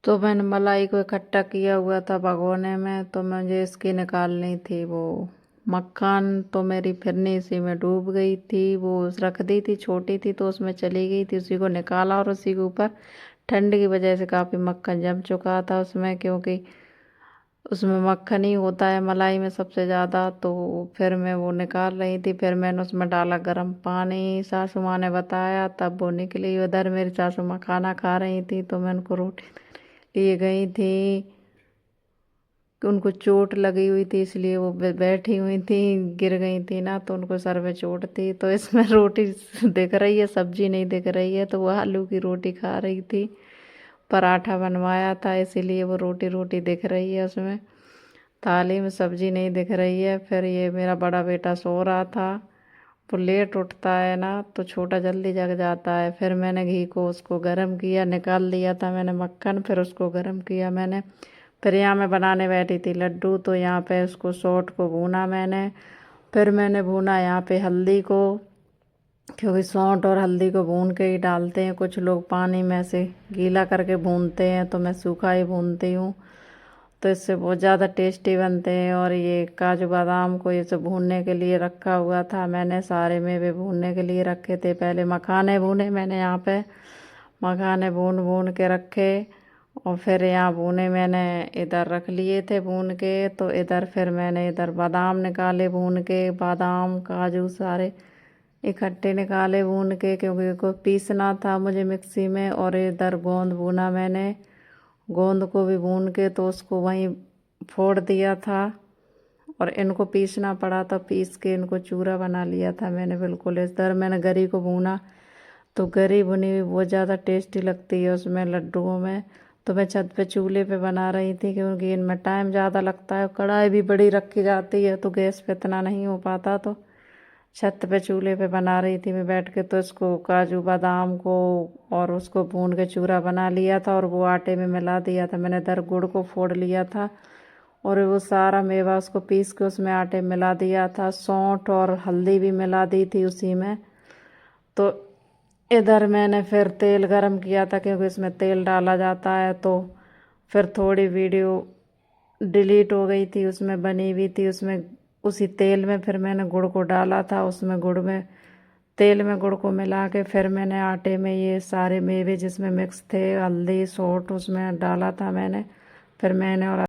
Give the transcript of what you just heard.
तो मैंने मलाई को इकट्ठा किया हुआ था भगोने में, तो मुझे इसकी निकालनी थी वो मक्खन। तो मेरी फिरनी इसी में डूब गई थी, वो रख दी थी, छोटी थी तो उसमें चली गई थी। उसी को निकाला और उसी के ऊपर ठंड की वजह से काफ़ी मक्खन जम चुका था उसमें, क्योंकि उसमें मक्खन ही होता है मलाई में सबसे ज़्यादा। तो फिर मैं वो निकाल रही थी, फिर मैंने उसमें डाला गर्म पानी, सासू माँ ने बताया, तब वो निकली। उधर मेरी सासू माँ खाना खा रही थी, तो मैं उनको रोटी लिए गई थी कि उनको चोट लगी हुई थी, इसलिए वो बैठी हुई थी, गिर गई थी ना, तो उनको सर में चोट थी। तो इसमें रोटी दिख रही है, सब्जी नहीं दिख रही है, तो वो आलू की रोटी खा रही थी। पराठा बनवाया था इसीलिए वो रोटी रोटी दिख रही है उसमें, थाली में सब्जी नहीं दिख रही है। फिर ये मेरा बड़ा बेटा सो रहा था, वो लेट उठता है ना, तो छोटा जल्दी जग जाता है। फिर मैंने घी को उसको गर्म किया, निकाल लिया था मैंने मक्खन, फिर उसको गर्म किया मैंने। फिर यहाँ मैं बनाने बैठी थी लड्डू, तो यहाँ पे उसको सौंठ को भूना मैंने। फिर मैंने भूना यहाँ पे हल्दी को, क्योंकि सौंठ और हल्दी को भून के ही डालते हैं। कुछ लोग पानी में से गीला करके भूनते हैं, तो मैं सूखा ही भूनती हूँ, तो इससे बहुत ज़्यादा टेस्टी बनते हैं। और ये काजू बादाम को ये सब भूनने के लिए रखा हुआ था मैंने, सारे मेवे भूनने के लिए रखे थे। पहले मखाने भूने मैंने, यहाँ पे मखाने भून भून के रखे, और फिर यहाँ भूने मैंने इधर रख लिए थे भून के। तो इधर फिर मैंने इधर बादाम निकाले भून के, बादाम काजू सारे इकट्ठे निकाले भून के, क्योंकि इनको पीसना था मुझे मिक्सी में। और इधर गोंद भूना मैंने, गोंद को भी भून के तो उसको वहीं फोड़ दिया था, और इनको पीसना पड़ा, तो पीस के इनको चूरा बना लिया था मैंने बिल्कुल। इस तरह मैंने गरी को भूना, तो गरी भुनी हुई बहुत ज़्यादा टेस्टी लगती है उसमें लड्डुओं में। तो मैं छत पे चूल्हे पे बना रही थी, क्योंकि इनमें टाइम ज़्यादा लगता है, कढ़ाई भी बड़ी रखी जाती है, तो गैस पे इतना नहीं हो पाता। तो छत पे चूल्हे पे बना रही थी मैं बैठ के। तो इसको काजू बादाम को और उसको भून के चूरा बना लिया था, और वो आटे में मिला दिया था मैंने। इधर गुड़ को फोड़ लिया था, और वो सारा मेवा उसको पीस के उसमें आटे में मिला दिया था। सौंठ और हल्दी भी मिला दी थी उसी में। तो इधर मैंने फिर तेल गरम किया था, क्योंकि इसमें तेल डाला जाता है। तो फिर थोड़ी वीडियो डिलीट हो गई थी उसमें बनी हुई थी, उसमें उसी तेल में फिर मैंने गुड़ को डाला था, उसमें गुड़ में तेल में गुड़ को मिला के फिर मैंने आटे में ये सारे मेवे जिसमें मिक्स थे, हल्दी सौंठ, उसमें डाला था मैंने। फिर मैंने और